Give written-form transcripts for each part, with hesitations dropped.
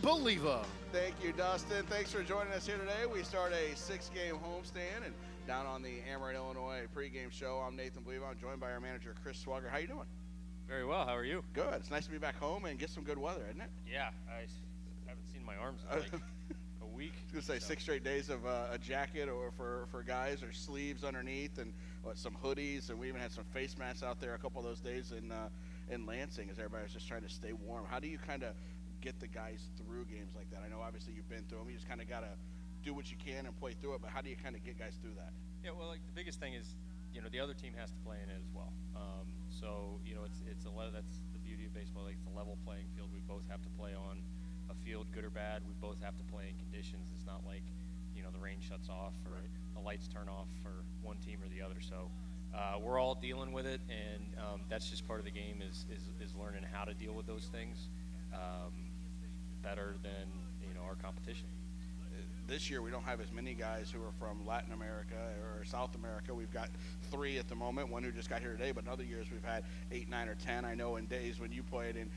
Baliva. Thank you, Dustin. Thanks for joining us here today. We start a 6-game homestand and down on the Amarillo, Illinois pregame show. I'm Nathan Baliva. I'm joined by our manager, Chris Swauger. How you doing? Very well. How are you? Good. It's nice to be back home and get some good weather, isn't it? Yeah, I haven't seen my arms in like a week. I was going to say 6 straight days of a jacket or for guys, or sleeves underneath, and some hoodies, and we even had some face masks out there a couple of those days in Lansing as everybody was just trying to stay warm. How do you kind of get the guys through games like that? I know obviously you've been through them. You just kind of got to do what you can and play through it, but how do you kind of get guys through that? Yeah, well, like the biggest thing is, the other team has to play in it as well. So, that's the beauty of baseball. Like, it's a level playing field. We both have to play on a field, good or bad. We both have to play in conditions. It's not like, the rain shuts off or the lights turn off for one team or the other. So we're all dealing with it, and that's just part of the game is learning how to deal with those things better than, our competition. This year we don't have as many guys who are from Latin America or South America. We've got 3 at the moment, one who just got here today, but in other years we've had 8, 9, or 10. I know in days when you played in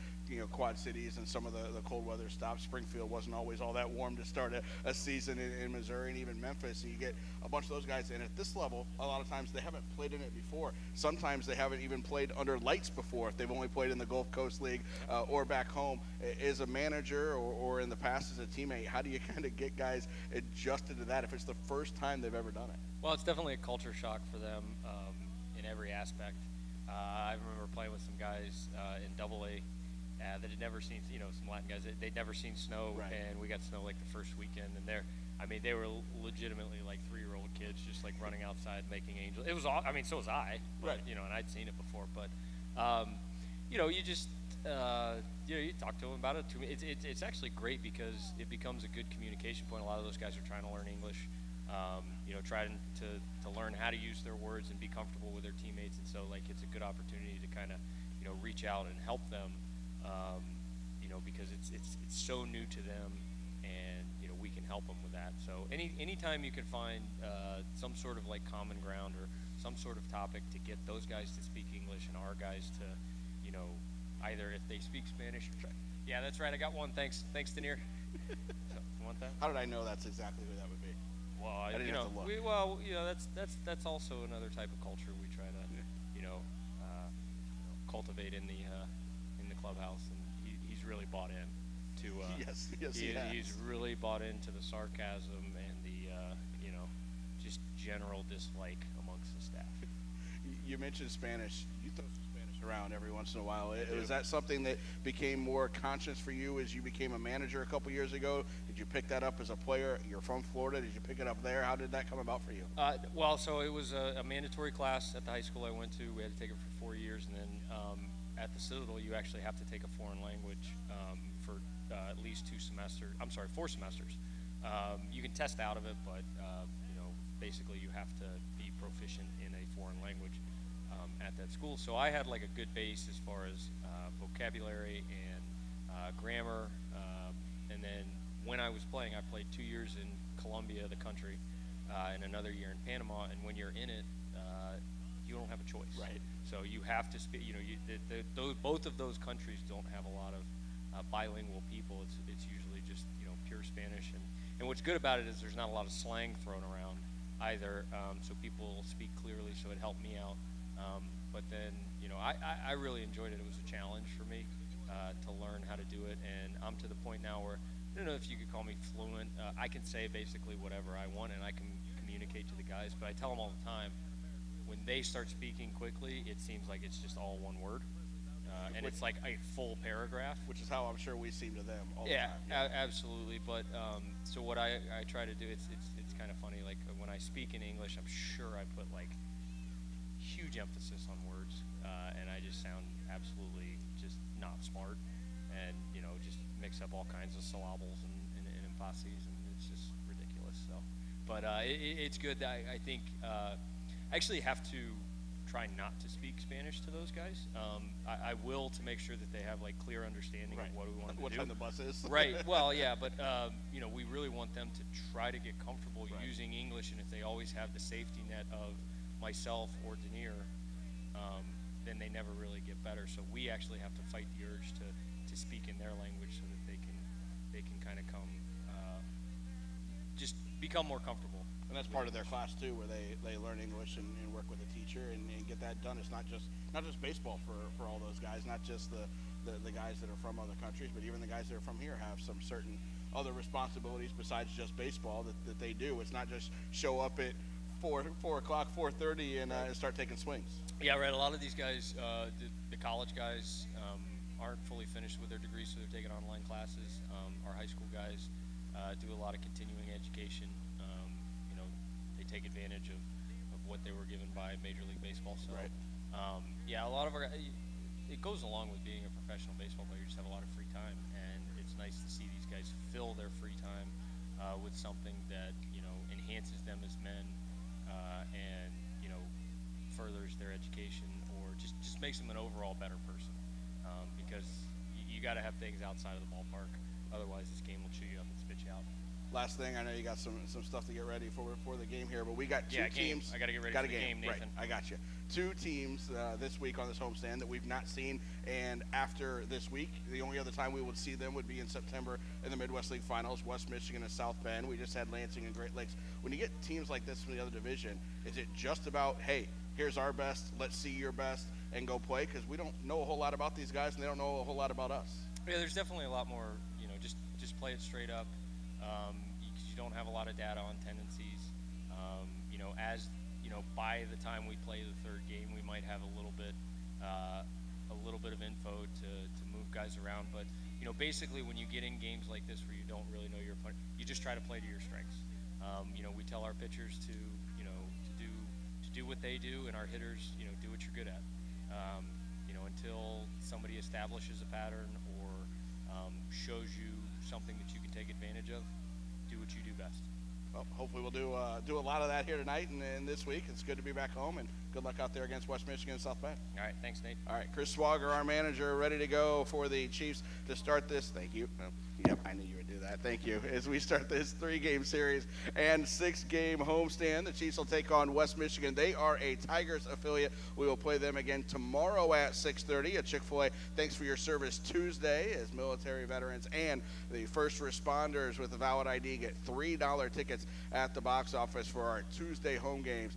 Quad Cities and some of the cold weather stops, Springfield wasn't always all that warm to start a season in Missouri, and even Memphis, and you get a bunch of those guys in. At this level, a lot of times they haven't played in it before. Sometimes they haven't even played under lights before if they've only played in the Gulf Coast League or back home. As a manager or in the past as a teammate, how do you kind of get guys adjusted to that if it's the first time they've ever done it? Well, it's definitely a culture shock for them in every aspect. I remember playing with some guys in AA that had never seen, some Latin guys. They'd never seen snow, and we got snow like the first weekend, and they were legitimately like 3-year-old kids just like running outside making angels. It was all, so was I, but, and I'd seen it before, but you just you talk to them about it. It's actually great because it becomes a good communication point. A lot of those guys are trying to learn English, trying to learn how to use their words and be comfortable with their teammates, and so like it's a good opportunity to kind of reach out and help them, because it's so new to them, and we can help them with that. So anytime you can find some sort of like common ground or some sort of topic to get those guys to speak English and our guys to either if they speak Spanish or yeah, that's right, I got one. Thanks Denier. So, you want that? How did I know that's exactly who that would be? Well, I didn't have to look. That's also another type of culture we try to cultivate in the clubhouse, and he's really bought in to yes he's really bought into the sarcasm and the just general dislike amongst the staff. You mentioned Spanish. You throw some Spanish around every once in a while. Was that something that became more conscious for you as you became a manager a couple years ago? Did you pick that up as a player? You're from Florida. Did you pick it up there? How did that come about for you? Well, so it was a mandatory class at the high school I went to. We had to take it for 4 years, and then at the Citadel, you actually have to take a foreign language for at least 4 semesters. You can test out of it, but basically you have to be proficient in a foreign language at that school. So I had like a good base as far as vocabulary and grammar, and then when I was playing, I played 2 years in Colombia, the country, and another year in Panama, and when you're in it, you don't have a choice. Right. So you have to speak, both of those countries don't have a lot of bilingual people. It's usually just, pure Spanish, and what's good about it is there's not a lot of slang thrown around either, so people speak clearly, so it helped me out. But then, I really enjoyed it. It was a challenge for me to learn how to do it, and I'm to the point now where, I don't know if you could call me fluent. I can say basically whatever I want, and I can communicate to the guys, but I tell them all the time, when they start speaking quickly, it seems like it's just all one word. And it's like a full paragraph. Which is how I'm sure we seem to them all the time. Yeah, absolutely. But so what I try to do, it's kind of funny. Like when I speak in English, I'm sure I put like huge emphasis on words, and I just sound absolutely just not smart, and just mix up all kinds of syllables and emphases, and it's just ridiculous. So, but it's good. I think I actually have to try not to speak Spanish to those guys. I will, to make sure that they have like clear understanding of what we want to do. What time the bus is. Right. Well, yeah, but we really want them to try to get comfortable using English, and if they always have the safety net of myself or Denier, then they never really get better. So we actually have to fight the urge to speak in their language so that they they can kind of come, just become more comfortable. And that's part of their class too, where they learn English and work with a teacher and get that done. It's not just baseball for all those guys, not just the guys that are from other countries, but even the guys that are from here have some certain other responsibilities besides just baseball that they do. It's not just show up at 4 o'clock, 4:30 and start taking swings. Yeah, right. A lot of these guys, the college guys, aren't fully finished with their degrees, so they're taking online classes. Our high school guys do a lot of continuing education. Take advantage of what they were given by Major League Baseball. So, right. Yeah, a lot of it goes along with being a professional baseball player. You just have a lot of free time, and it's nice to see these guys fill their free time with something that enhances them as men and furthers their education, or just makes them an overall better person. Because you got to have things outside of the ballpark, otherwise this game will chew you up and spit you out. Last thing, I know you got some stuff to get ready for the game here, but we got two teams. I got to get ready for the game, Nathan. Right, I got you. Two teams this week on this homestand that we've not seen, and after this week, the only other time we would see them would be in September in the Midwest League Finals, West Michigan and South Bend. We just had Lansing and Great Lakes. When you get teams like this from the other division, is it just about, hey, here's our best, let's see your best, and go play? Because we don't know a whole lot about these guys, and they don't know a whole lot about us. Yeah, there's definitely a lot more, just play it straight up. You don't have a lot of data on tendencies. By the time we play the third game, we might have a little bit of info to move guys around. But basically, when you get in games like this where you don't really know your opponent, you just try to play to your strengths. We tell our pitchers to do what they do, and our hitters, do what you're good at. Until somebody establishes a pattern or shows you something that you can take advantage of, do what you do best. Well, hopefully we'll do a lot of that here tonight and this week. It's good to be back home, and good luck out there against West Michigan and South Bend. All right, thanks, Nate. All right, Chris Swauger, our manager, ready to go for the Chiefs to start this. Thank you. Yep, I knew you would do that. Thank you. As we start this 3-game series and 6-game homestand, the Chiefs will take on West Michigan. They are a Tigers affiliate. We will play them again tomorrow at 6:30 at Chick-fil-A. Thanks for your service Tuesday, as military veterans and the first responders with a valid ID get $3 tickets at the box office for our Tuesday home games,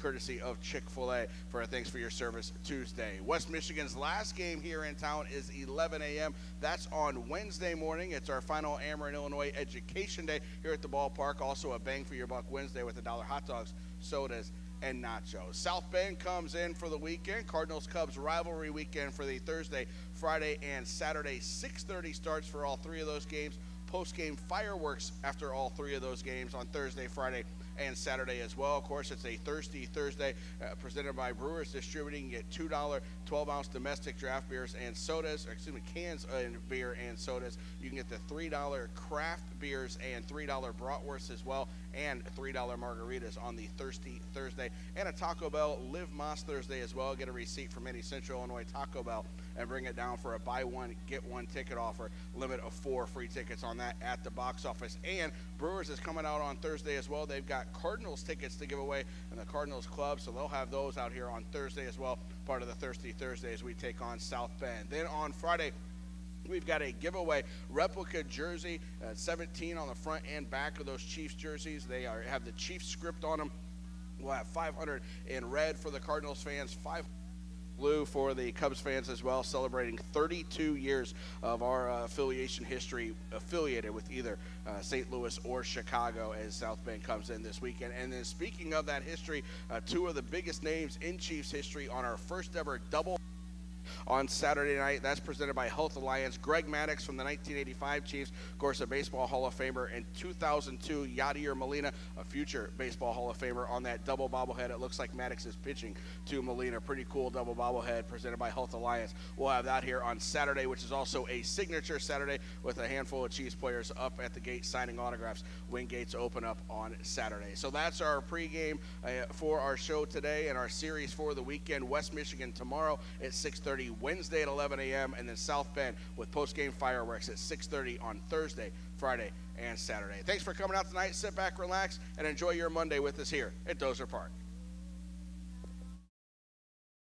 courtesy of Chick-fil-A, for Thanks for Your Service Tuesday. West Michigan's last game here in town is 11 a.m. That's on Wednesday morning. It's our final Ameren, Illinois Education Day here at the ballpark. Also a Bang for Your Buck Wednesday with $1 hot dogs, sodas, and nachos. South Bend comes in for the weekend. Cardinals-Cubs rivalry weekend for the Thursday, Friday, and Saturday. 6:30 starts for all 3 of those games. Post-game fireworks after all 3 of those games on Thursday, Friday, and Saturday as well. Of course, it's a Thirsty Thursday presented by Brewers Distributing. You get $2 12-ounce domestic draft beers and sodas, cans of beer and sodas. You can get the $3 craft beers and $3 bratwursts as well, and $3 margaritas on the Thirsty Thursday, and a Taco Bell Live Moss Thursday as well. Get a receipt from any Central Illinois Taco Bell and bring it down for a buy one, get one ticket offer. Limit of 4 free tickets on that at the box office. And Brewers is coming out on Thursday as well. They've got Cardinals tickets to give away in the Cardinals Club, so they'll have those out here on Thursday as well, part of the Thirsty Thursday as we take on South Bend. Then on Friday, we've got a giveaway replica jersey, 17 on the front and back of those Chiefs jerseys. They have the Chiefs script on them. We'll have 500 in red for the Cardinals fans, 500 blue for the Cubs fans as well, celebrating 32 years of our affiliation history affiliated with either St. Louis or Chicago as South Bend comes in this weekend. And then speaking of that history, 2 of the biggest names in Chiefs history on our first ever double on Saturday night. That's presented by Health Alliance. Greg Maddux from the 1985 Chiefs, of course, a Baseball Hall of Famer, and 2002 Yadier Molina, a future Baseball Hall of Famer, on that double bobblehead. It looks like Maddux is pitching to Molina. Pretty cool double bobblehead presented by Health Alliance. We'll have that here on Saturday, which is also a signature Saturday with a handful of Chiefs players up at the gate signing autographs when gates open up on Saturday. So that's our pregame for our show today and our series for the weekend. West Michigan tomorrow at 6:30. Wednesday at 11 a.m. and then South Bend with post-game fireworks at 6:30 on Thursday, Friday, and Saturday. Thanks for coming out tonight. Sit back, relax, and enjoy your Monday with us here at Dozer Park.